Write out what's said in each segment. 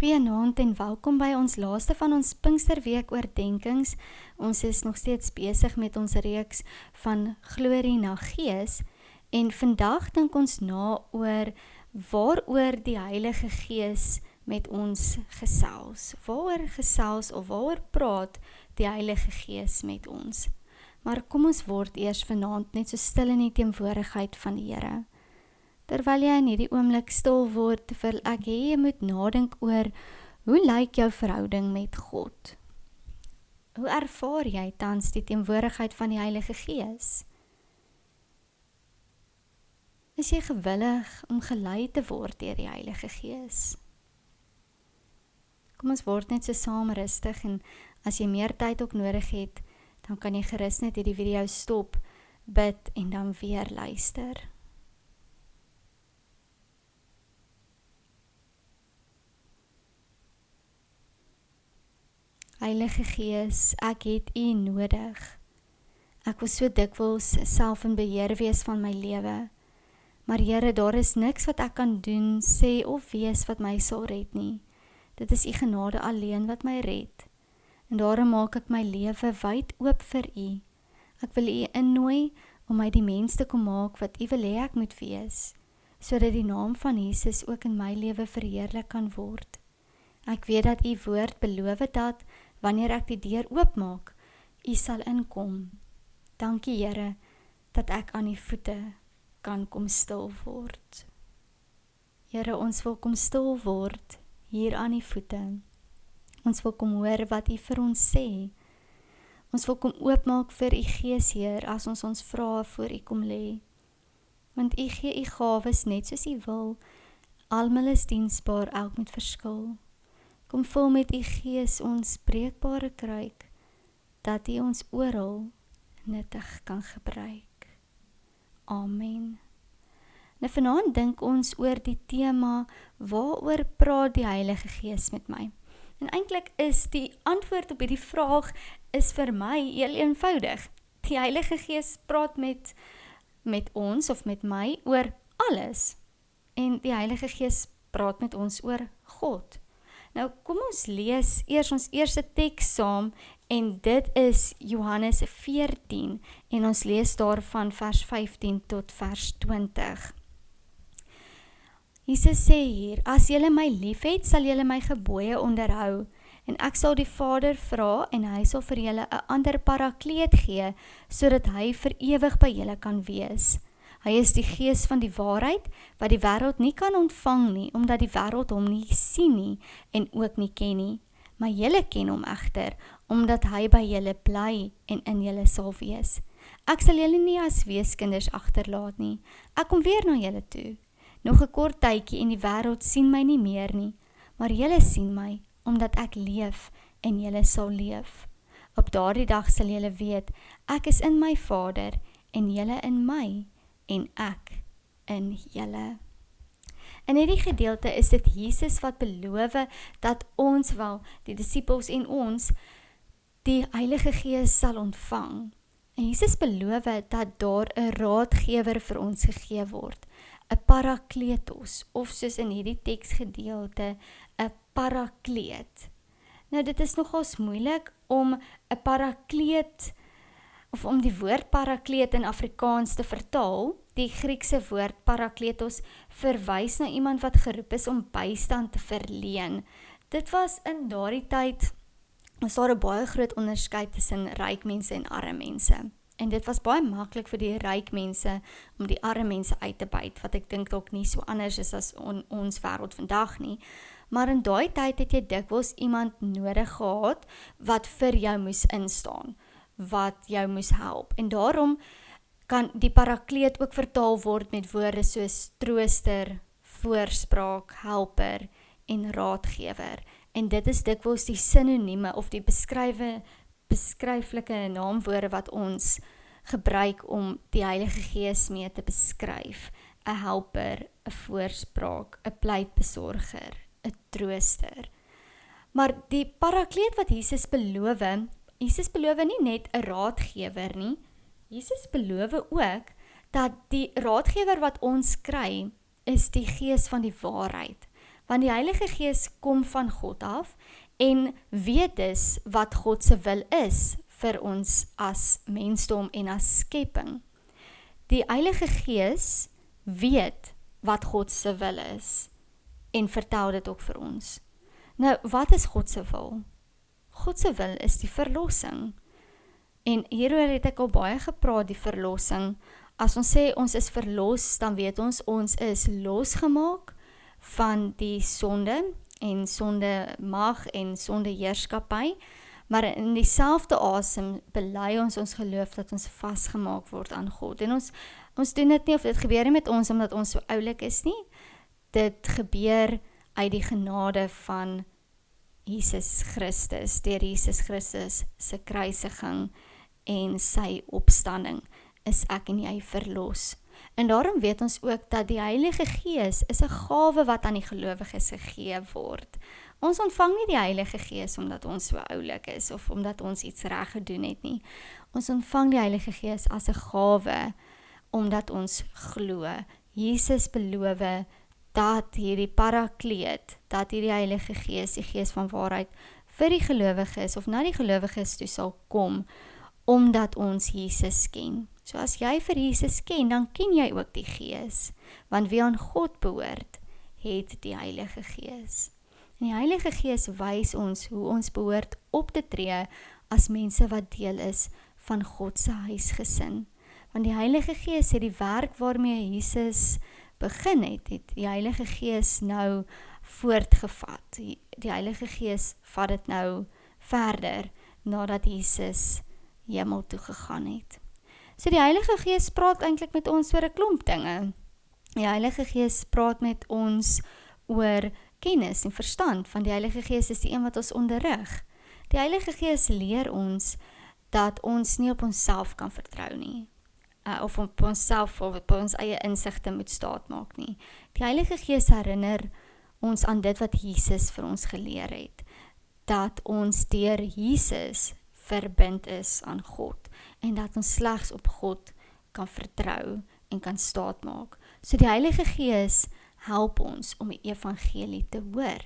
Goeienaand en welkom by ons laaste van ons Pinksterweek oordenkings. Ons is nog steeds besig met ons reeks van Glorie na Gees en vandag dink ons na oor waaroor die Heilige Gees met ons gesels. Waaroor gesels of waaroor praat die Heilige Gees met ons? Maar kom ons word eers vanaand net so stil in die teenwoordigheid van die Here. Terwyl jy in hierdie oomblik stil word, wil ek hê jy moet nadink oor hoe lyk jou verhouding met God? Hoe ervaar jy tans die teenwoordigheid van die Heilige Gees? Is jy gewillig om gelei te word deur die Heilige Gees? Kom ons word net so saam rustig en as jy meer tyd ook nodig het, dan kan jy gerus net hierdie video stop, bid en dan weer luister. Heilige Gees, ek het U nodig. Ek wil so dikwels self in beheer wees van my lewe. Maar Here, daar is niks wat ek kan doen, sê of wees wat my sal red nie. Dit is U genade alleen wat my red. En daarom maak ek my lewe wyd oop vir U. Ek wil U innooi om my die mens te kom maak wat U wil hê ek moet wees, sodat die naam van Jesus ook in my lewe verheerlik kan word. Ek weet dat U woord beloof dat wanneer ek die deur oopmaak, U sal inkom. Dankie Here, dat ek aan U voete kan kom stil word. Here, ons wil kom stil word hier aan U voete. Ons wil kom hoor wat U vir ons sê. Ons wil kom oopmaak vir U Gees, Heer, as ons ons vrae voor U kom lê. Want U gee U gawes net soos U wil. Almal is diensbaar, elk met verskil. Kom vul met U Gees ons breekbare kruik, dat U ons oral nuttig kan gebruik. Amen. Nou vanaand dink ons oor die tema, waaroor praat die Heilige Gees met my? En eintlik is die antwoord op hierdie vraag is vir my heel eenvoudig. Die Heilige Gees praat met ons of met my oor alles. En die Heilige Gees praat met ons oor God. Nou kom ons lees eers ons eerste teks saam en dit is Johannes 14 en ons lees daarvan vers 15 tot vers 20. Jesus sê hier, as julle my liefhet, sal julle my gebooie onderhou en ek sal die Vader vra en hy sal vir julle 'n ander parakleet gee, sodat hy vir ewig by julle kan wees. Hy is die Gees van die waarheid, wat die wêreld nie kan ontvang nie, omdat die wêreld hom nie sien nie en ook nie ken nie. Maar julle ken hom egter, omdat hy by julle bly en in julle sal wees. Ek sal julle nie as weeskinders agterlaat nie. Ek kom weer na julle toe. Nog 'n kort tydjie en die wêreld sien my nie meer nie, maar julle sien my, omdat ek leef en julle sal leef. Op daardie dag sal julle weet, ek is in my Vader en julle in my, en ek in julle. In hierdie gedeelte is dit Jesus wat beloof dat ons wel, die disippels en ons, die Heilige Gees sal ontvang. En Jesus beloof dat daar 'n raadgewer vir ons gegee word, 'n parakletos, of soos in hierdie teksgedeelte, 'n parakleet. Nou dit is nogals moeilik om 'n parakleet of om die woord parakleet in Afrikaans te vertaal. Die Griekse woord parakletos verwys na iemand wat geroep is om bystand te verleen. Dit was in daardie tyd, was daar 'n baie groot onderskeid tussen ryk mense en arme mense. En dit was baie maklik vir die ryk mense om die arme mense uit te byt, wat ek dink dalk nie so anders is as ons wêreld vandag nie. Maar in daai tyd het jy dikwels iemand nodig gehad wat vir jou moes instaan, wat jou moes help. En daarom kan die parakleet ook vertaal word met woorde soos trooster, voorspraak, helper en raadgewer. En dit is dikwels die sinonieme of die beskryflike naamwoorde wat ons gebruik om die Heilige Gees mee te beskryf. 'n helper, 'n voorspraak, 'n pleitbesorger, 'n trooster. Maar die parakleet wat Jesus beloof nie net 'n raadgewer nie. Jesus beloof ook dat die raadgewer wat ons kry, is die Gees van die waarheid, Want die Heilige Gees kom van God af en weet dus wat God se wil is vir ons as mensdom en as skepping. Die Heilige Gees weet wat God se wil is en vertel dit ook vir ons. Nou, wat is God se wil? God se wil is die verlossing. En hieroor het ek al baie gepraat, die verlossing. As ons sê ons is verlos, dan weet ons is losgemaak van die sonde en sonde mag en sonde heerskappy, maar in dieselfde asem bely ons geloof dat ons vasgemaak word aan God. En ons doen dit nie, of dit gebeur nie met ons omdat ons so oulik is nie. Dit gebeur uit die genade van Jesus Christus, deur Jesus Christus se kruisiging en sy opstanding is ek en jy verlos. En daarom weet ons ook dat die Heilige Gees is 'n gawe wat aan die gelowiges gegee word. Ons ontvang nie die Heilige Gees omdat ons so oulik is of omdat ons iets reg gedoen het nie. Ons ontvang die Heilige Gees as 'n gawe omdat ons glo. Jesus beloof dat hierdie parakleet, dat hierdie Heilige Gees, die Gees van waarheid, vir die gelowiges of na die gelowiges toe sal kom, omdat ons Jesus ken. So as jy vir Jesus ken, dan ken jy ook die Gees, want wie aan God behoort, het die Heilige Gees. En die Heilige Gees wys ons hoe ons behoort op te tree as mense wat deel is van God se huisgesin. Want die Heilige Gees het die werk waarmee Jesus begin het die Heilige Gees nou voortgevat. Die Heilige Gees vat dit nou verder nadat Jesus hemel toe gegaan het. So die Heilige Gees praat eintlik met ons oor 'n klomp dinge. Die Heilige Gees praat met ons oor kennis en verstand, want die Heilige Gees is die een wat ons onderrig. Die Heilige Gees leer ons dat ons nie op onsself kan vertrou nie. Of op onsself of op ons eie insigte moet staatmaak nie. Die Heilige Gees herinner ons aan dit wat Jesus vir ons geleer het, dat ons deur Jesus verbind is aan God en dat ons slegs op God kan vertrou en kan staatmaak. So die Heilige Gees help ons om die evangelie te hoor.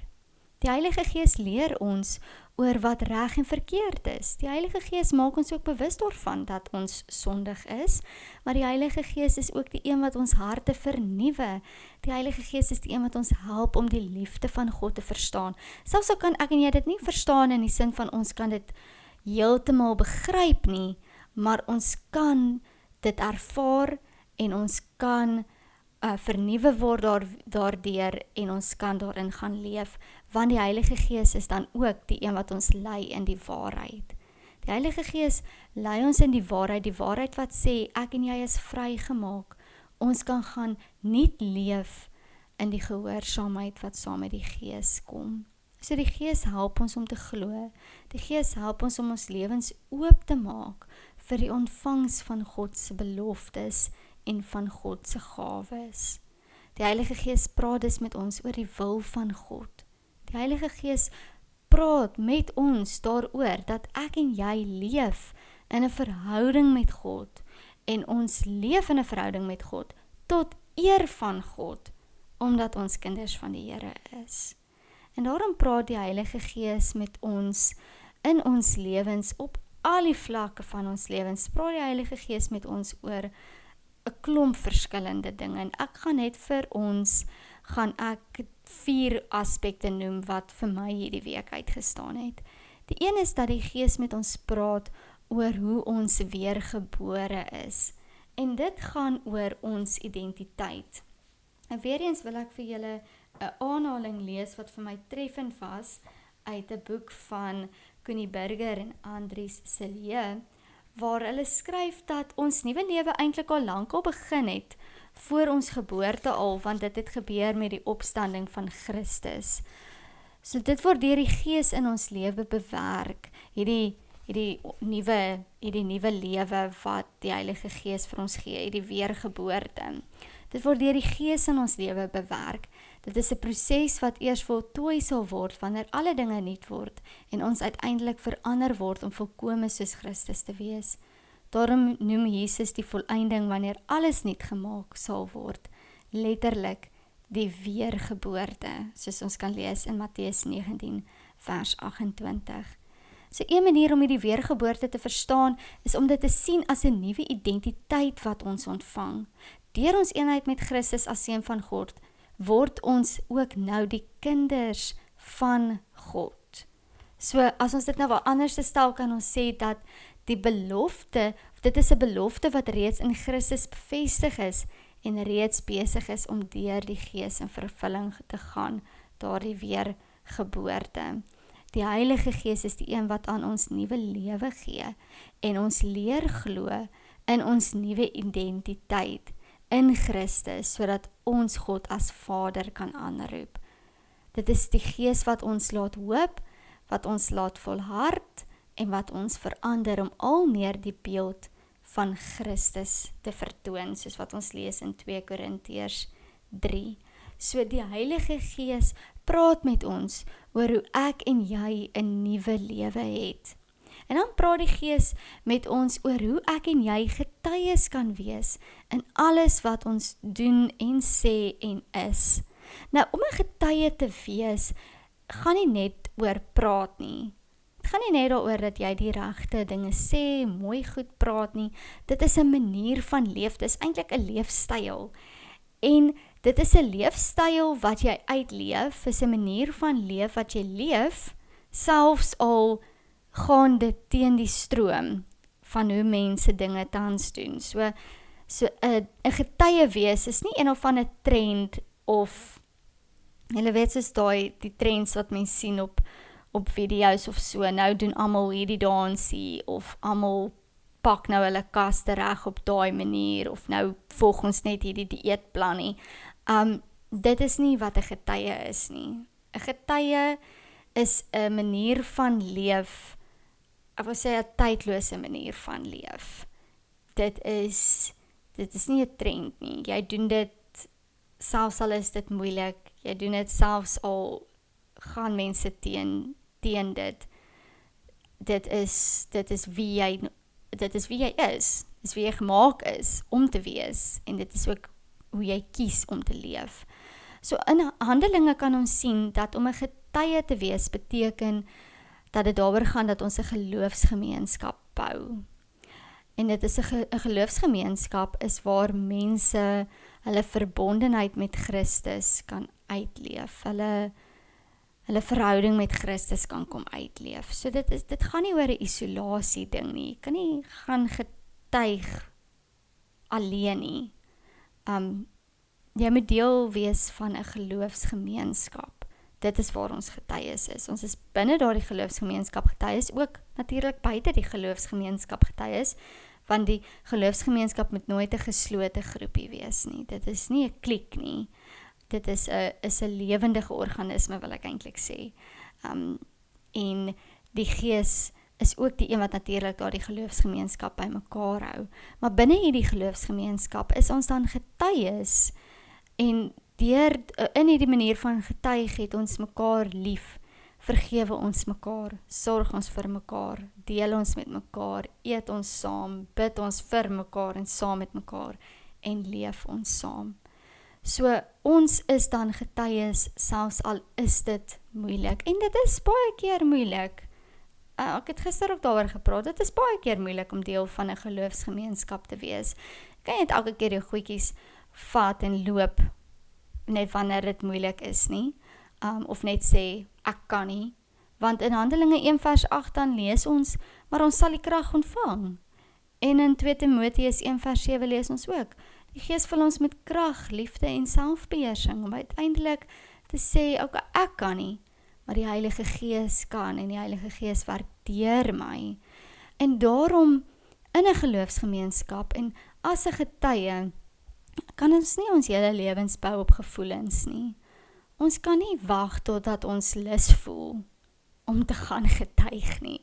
Die Heilige Gees leer ons oor wat reg en verkeerd is. Die Heilige Gees maak ons ook bewus daarvan dat ons sondig is, maar die Heilige Gees is ook die een wat ons harte vernuwe. Die Heilige Gees is die een wat ons help om die liefde van God te verstaan. Selfs al kan ek en jy dit nie verstaan in die sin van ons kan dit heeltemal begryp nie, maar ons kan dit ervaar en ons kan vernuwe word daardeur en ons kan daarin gaan leef, want die Heilige Gees is dan ook die een wat ons lei in die waarheid. Die Heilige Gees lei ons in die waarheid wat sê, ek en jy is vrygemaak. Ons kan gaan nuut leef in die gehoorsaamheid wat saam met die Gees kom. So die Gees help ons om te glo. Die Gees help ons om ons lewens oop te maak vir die ontvangs van God se beloftes en van God se gawes. Die Heilige Gees praat dus met ons oor die wil van God. Die Heilige Gees praat met ons daaroor dat ek en jy leef in 'n verhouding met God en ons leef in 'n verhouding met God tot eer van God, omdat ons kinders van die Here is. En daarom praat die Heilige Gees met ons in ons lewens, op al die vlakke van ons lewens, praat die Heilige Gees met ons oor 'n klomp verskillende dinge. En ek gaan net vir ons, gaan ek 4 aspekte noem wat vir my hierdie week uitgestaan het. Die een is dat die Gees met ons praat oor hoe ons weergebore is. En dit gaan oor ons identiteit. En weer eens wil ek vir julle 'n aanhaling lees wat vir my treffend was uit 'n boek van Connie Burger en Andries Silje, waar hulle skryf dat ons nuwe lewe eintlik al lankal begin het voor ons geboorte al, want dit het gebeur met die opstanding van Christus. So dit word deur die Gees in ons lewe bewerk, hierdie nuwe lewe wat die Heilige Gees vir ons gee, hierdie weergeboorte. Dit word deur die Gees in ons lewe bewerk. Dit is 'n proses wat eers voltooi sal word wanneer alle dinge nuut word en ons uiteindelik verander word om volkome soos Christus te wees. Daarom noem Jesus die volëinding wanneer alles nuut gemaak sal word, letterlik die weergeboorte, soos ons kan lees in Matteus 19 vers 28. So een manier om die weergeboorte te verstaan, is om dit te sien as 'n nuwe identiteit wat ons ontvang. Deur ons eenheid met Christus as seun van God, word ons ook nou die kinders van God. So as ons dit nou wel anders stel, kan ons sê dat die belofte, dit is 'n belofte wat reeds in Christus bevestig is en reeds besig is om deur die Gees in vervulling te gaan, daardie weergeboorte. Die Heilige Gees is die een wat aan ons nuwe lewe gee en ons leer glo in ons nuwe identiteit in Christus, sodat ons God as Vader kan aanroep. Dit is die Gees wat ons laat hoop, wat ons laat volhard en wat ons verander om al meer die beeld van Christus te vertoon, soos wat ons lees in 2 Korintiërs 3. So die Heilige Gees praat met ons oor hoe ek en jy 'n nuwe lewe het. En dan praat die Gees met ons oor hoe ek en jy getuies kan wees in alles wat ons doen en sê en is. Nou, om 'n getuie te wees, gaan nie net oor praat nie. Het gaan nie net daaroor dat jy die regte dinge sê, mooi goed praat nie. Dit is 'n manier van leef, dit is eintlik 'n leefstyl. En dit is 'n leefstyl wat jy uitleef, is 'n manier van leef wat jy leef, selfs al gaan dit teen die stroom van hoe mense dinge tans doen. So 'n getuie wees is nie een of ander trend of, julle weet soos die trends wat mense sien op video's of so, nou doen almal hierdie dansie, of almal pak nou hulle kaste reg op daai manier, of nou volg ons net hierdie dieetplan nie. Dit is nie wat 'n getuie is nie. 'n Getuie is 'n manier van leef, ek wil sê 'n tydlose manier van leef. Dit is nie 'n trend nie. Jy doen dit selfs al is dit moeilik. Jy doen dit selfs al gaan mense teen dit. Dit is wie jy is. Dit is wie jy gemaak is om te wees, en dit is ook hoe jy kies om te leef. So in Handelinge kan ons sien dat om 'n getuie te wees beteken dat dit daaroor gaan dat ons 'n geloofsgemeenskap bou. En dit is 'n geloofsgemeenskap is waar mense hulle verbondenheid met Christus kan uitleef. Hulle verhouding met Christus kan kom uitleef. So dit gaan nie oor 'n isolasie ding nie. Jy kan nie gaan getuig alleen nie. Jy moet deel wees van 'n geloofsgemeenskap. Dit is waar ons getuies is. Ons is binne daardie geloofsgemeenskap getuies, ook natuurlik buite die geloofsgemeenskap getuies, want die geloofsgemeenskap moet nooit 'n geslote groepie wees nie. Dit is nie 'n kliek nie. Dit is 'n lewendige organisme, wil ek eintlik sê. En die Gees is ook die een wat natuurlik daardie geloofsgemeenskap bymekaar hou. Maar binne hierdie geloofsgemeenskap is ons dan getuies, en in hierdie manier van getuig het ons mekaar lief, vergewe ons mekaar, sorg ons vir mekaar, deel ons met mekaar, eet ons saam, bid ons vir mekaar en saam met mekaar, en leef ons saam. So ons is dan getuies, selfs al is dit moeilik, en dit is baie keer moeilik. Ek het gister ook daaroor gepraat, dit is baie keer moeilik om deel van 'n geloofsgemeenskap te wees. Kan jy net elke keer jou goedjies vat en loop, net wanneer dit moeilik is nie, of net sê, ek kan nie, want in Handelinge 1 vers 8 dan lees ons, maar ons sal die krag ontvang, en in 2 Timoteus 1 vers 7 lees ons ook, die Gees vul ons met krag, liefde en selfbeheersing, om uiteindelik te sê, ook ek kan nie, maar die Heilige Gees kan, en die Heilige Gees werk deur my, en daarom in 'n geloofsgemeenskap, en as 'n getuie, kan ons nie ons hele lewens bou op gevoelens nie. Ons kan nie wag totdat ons lus voel om te gaan getuig nie,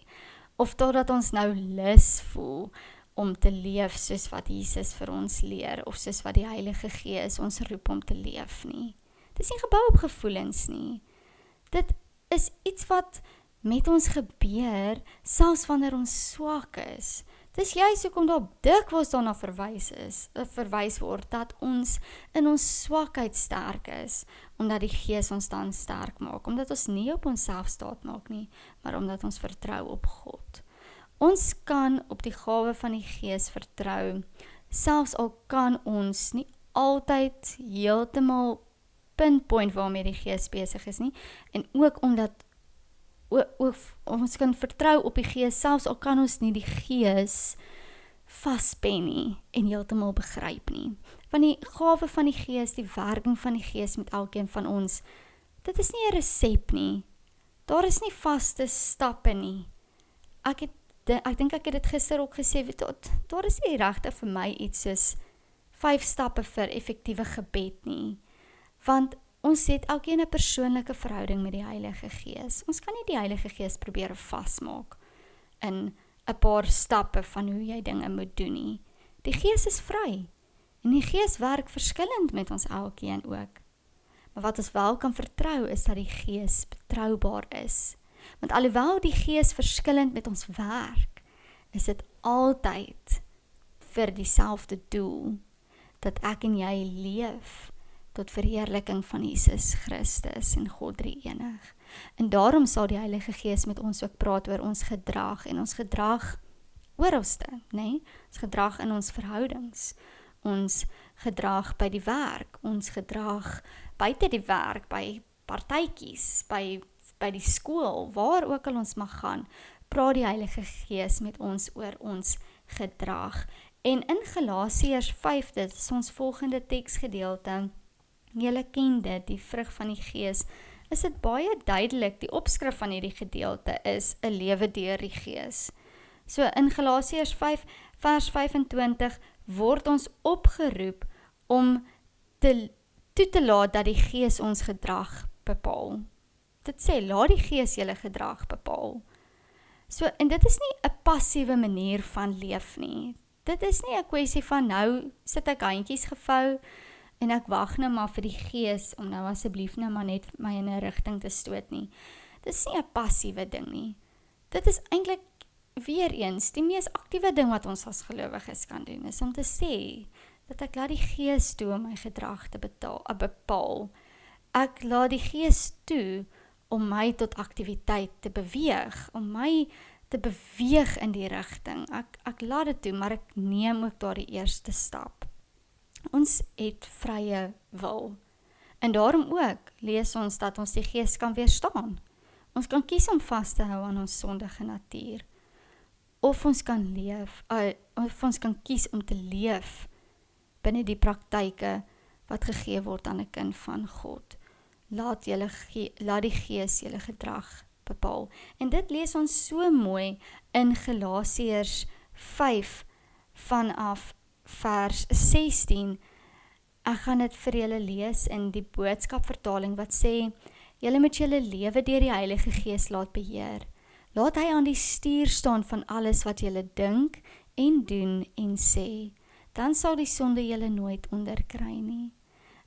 of totdat ons nou lus voel om te leef soos wat Jesus vir ons leer, of soos wat die Heilige Gees ons roep om te leef nie. Dit is nie gebou op gevoelens nie. Dit is iets wat met ons gebeur, selfs wanneer ons swak is. Dis juist hoekom daar dikwels daarna verwys word, dat ons in ons swakheid sterk is, omdat die Gees ons dan sterk maak, omdat ons nie op onsself staat maak nie, maar omdat ons vertrou op God. Ons kan op die gawe van die Gees vertrou, selfs al kan ons nie altyd heeltemal pinpoint waarmee die Gees besig is nie, en ook omdat ons kan vertrou op die Gees, selfs al kan ons nie die Gees vaspen nie en heeltemal begryp nie. Want die gawe van die Gees, die werking van die Gees met elkeen van ons, dit is nie 'n resep nie. Daar is nie vaste stappe nie. Ek dink ek het dit gister ook gesê, daar is nie regtig vir my iets soos 5 stappe vir effektiewe gebed nie. Want ons het elkeen 'n persoonlike verhouding met die Heilige Gees. Ons kan nie die Heilige Gees probeer vasmaak in 'n paar stappe van hoe jy dinge moet doen nie. Die Gees is vry en die Gees werk verskillend met ons elkeen ook. Maar wat ons wel kan vertrou is dat die Gees betroubaar is. Want alhoewel die Gees verskillend met ons werk, is dit altyd vir dieselfde doel, dat ek en jy leef tot verheerliking van Jesus Christus en God drie-enig. En daarom sal die Heilige Gees met ons ook praat oor ons gedrag, en ons gedrag oralste, nee? Ons gedrag in ons verhoudings, ons gedrag by die werk, ons gedrag buite die werk, by partytjies, by die skool, waar ook al ons mag gaan, praat die Heilige Gees met ons oor ons gedrag. En in Galasiërs 5, dit is ons volgende teksgedeelte, julle ken dit, die vrug van die Gees, is dit baie duidelik, die opskrif van hierdie gedeelte is 'n lewe deur die Gees. So in Galasiërs 5 vers 25 word ons opgeroep om toe te laat dat die Gees ons gedrag bepaal. Dit sê, laat die Gees julle gedrag bepaal. So, en dit is nie 'n passiewe manier van leef nie. Dit is nie 'n kwessie van nou sit ek handjies gevou en ek wag nou maar vir die Gees om nou asseblief nou maar net my in 'n rigting te stoot nie. Dit is nie 'n passiewe ding nie. Dit is eintlik weer eens die mees aktiewe ding wat ons as gelowiges kan doen, is om te sê dat ek laat die Gees toe om my gedrag te bepaal. Ek laat die Gees toe om my tot aktiwiteit te beweeg, om my te beweeg in die rigting. Ek laat dit toe, maar ek neem ook daar die eerste stap. Ons het vrye wil. En daarom ook lees ons dat ons die Gees kan weerstaan. Ons kan kies om vas te hou aan ons sondige natuur. Of ons kan kies om te leef binne die praktyke wat gegee word aan 'n kind van God. Laat die Gees julle gedrag bepaal. En dit lees ons so mooi in Galasiërs 5 vanaf vers 16. Ek gaan dit vir julle lees in die boodskap vertaling wat sê, julle moet julle lewe deur die Heilige Gees laat beheer. Laat hy aan die stuur staan van alles wat julle dink en doen en sê. Dan sal die sonde julle nooit onderkry nie.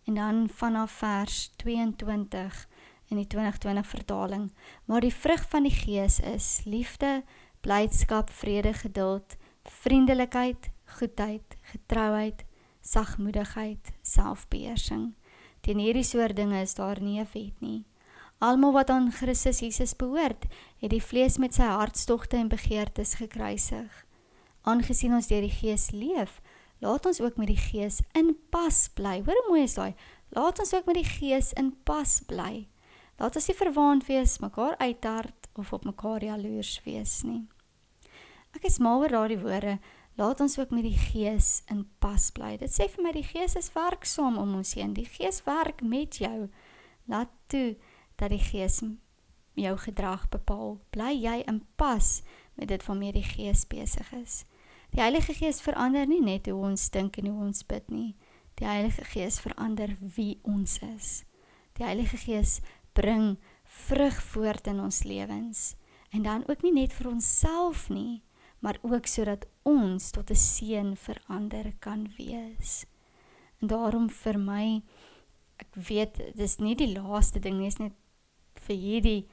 En dan vanaf vers 22 in die 2020 vertaling, maar die vrug van die Gees is liefde, blydskap, vrede, geduld, vriendelikheid, goedheid, getrouheid, sagmoedigheid, selfbeheersing. Teen hierdie soort dinge is daar nie 'n wet nie. Almal wat aan Christus Jesus behoort, het die vlees met sy hartstogte en begeertes gekruisig. Aangesien ons deur die Gees leef, laat ons ook met die Gees in pas bly. Hoor hoe mooi is daai? Laat ons ook met die Gees in pas bly. Laat ons nie verwaand wees, mekaar uithard of op mekaar jaloers wees nie. Ek is mal oor daardie woorde, laat ons ook met die Gees in pas bly. Dit sê vir my, die Gees is werksaam om ons heen. Die Gees werk met jou. Laat toe dat die Gees jou gedrag bepaal. Bly jy in pas met dit waarmee die Gees besig is. Die Heilige Gees verander nie net hoe ons dink en hoe ons bid nie. Die Heilige Gees verander wie ons is. Die Heilige Gees bring vrug voort in ons lewens. En dan ook nie net vir onsself nie, maar ook sodat ons tot 'n seën vir ander kan wees. En daarom vir my, ek weet, dit is nie die laaste ding nie, is net vir hierdie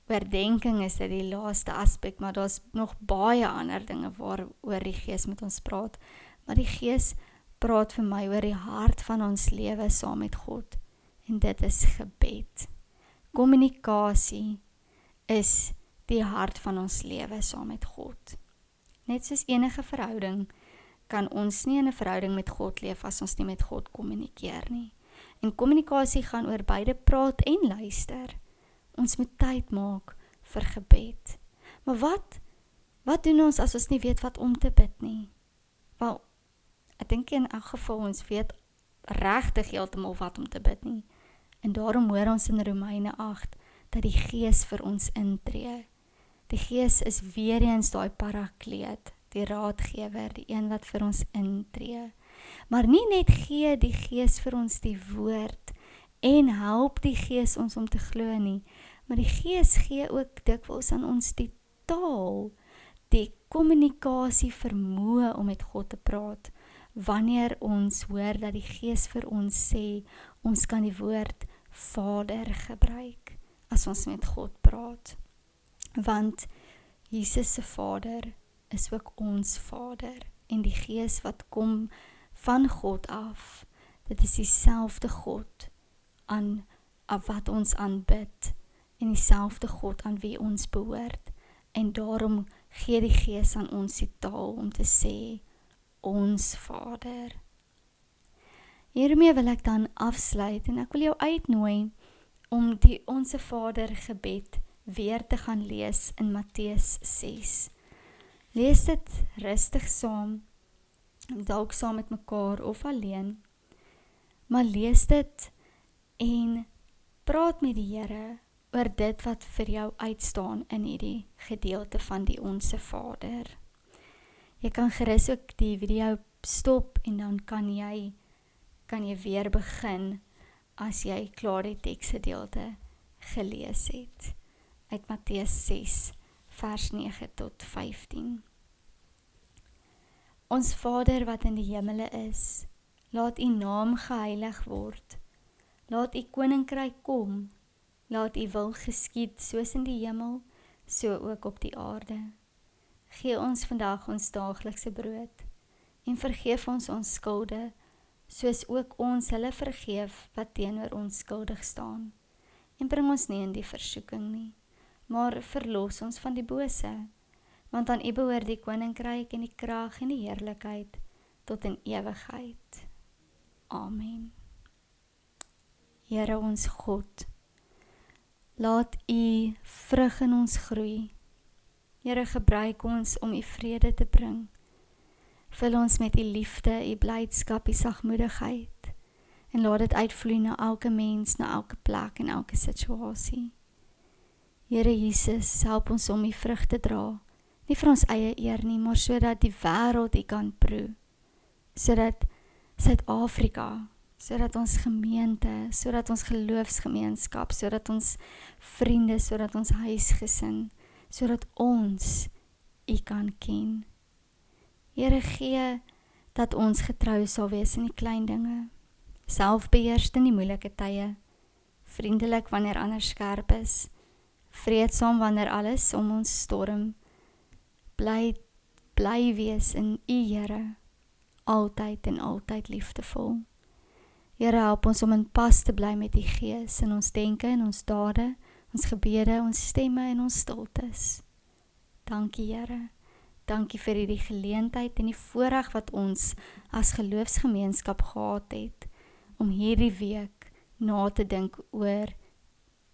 oordenking is dit die laaste aspek, maar daar's nog baie ander dinge waaroor die Gees met ons praat. Maar die Gees praat vir my oor die hart van ons lewe saam met God. En dit is gebed. Kommunikasie is die hart van ons lewe saam met God. Net soos enige verhouding, kan ons nie in 'n verhouding met God leef as ons nie met God kommunikeer nie. En kommunikasie gaan oor beide praat en luister. Ons moet tyd maak vir gebed. Maar wat doen ons as ons nie weet wat om te bid nie? Wel, ek dink in elk geval ons weet regtig heeltemal wat om te bid nie. En daarom hoor ons in Romeine 8 dat die Gees vir ons intree. Die Gees is weer eens daai parakleet, die raadgewer, die een wat vir ons intree. Maar nie net gee die Gees vir ons die woord en help die Gees ons om te glo nie, maar die Gees gee ook dikwels aan ons die taal, die kommunikasie vermoë om met God te praat. Wanneer ons hoor dat die Gees vir ons sê, ons kan die woord Vader gebruik as ons met God praat. Want Jesus se Vader is ook ons Vader en die Gees wat kom van God af, dit is dieselfde God wat ons aanbid en dieselfde God aan wie ons behoort en daarom gee die Gees aan ons die taal om te sê ons Vader. Hiermee wil ek dan afsluit en ek wil jou uitnooi om die Onse Vader gebed weer te gaan lees in Matteus 6. Lees dit rustig saam, dalk saam met mekaar of alleen, maar lees dit en praat met die Here oor dit wat vir jou uitstaan in hierdie gedeelte van die Onse Vader. Jy kan gerus ook die video stop en dan kan jy weer begin as jy klaar die teksgedeelte gelees het. Uit Matteus 6 vers 9 tot 15. Ons Vader wat in die hemele is, laat u naam geheilig word. Laat u koninkryk kom. Laat u wil geskied soos in die hemel, so ook op die aarde. Gee ons vandag ons daaglikse brood en vergeef ons ons skulde, soos ook ons hulle vergeef wat teenoor ons skuldig staan. En bring ons nie in die versoeking nie, maar verlos ons van die bose, want aan u behoort die koninkryk en die krag en die heerlikheid tot in ewigheid. Amen. Here ons God, laat u vrug in ons groei. Here, gebruik ons om u vrede te bring. Vul ons met u liefde, u blydskap, u sagmoedigheid en laat dit uitvloei na elke mens, na elke plek en elke situasie. Here Jesus, help ons om u vrug te dra, nie vir ons eie eer nie, maar sodat die wêreld u kan proe, sodat Suid-Afrika, sodat ons gemeente, sodat ons geloofsgemeenskap, sodat ons vriende, sodat ons huisgesin, sodat ons u kan ken. Here, gee dat ons getrou sal wees in die klein dinge, selfbeheerst in die moeilike tye, vriendelik wanneer ander skerp is, vreedsaam wanneer alles om ons storm, bly wees in u Here, altyd en altyd liefdevol. Here, help ons om in pas te bly met die Gees in ons denke en ons dade, ons gebede, ons stemme en ons stiltes. Dankie Here, dankie vir hierdie geleentheid en die voorreg wat ons as geloofsgemeenskap gehad het, om hierdie week na te dink oor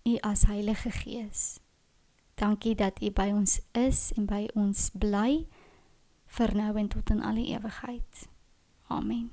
u as Heilige Gees. Dankie dat u by ons is en by ons bly, vir nou en tot in alle ewigheid. Amen.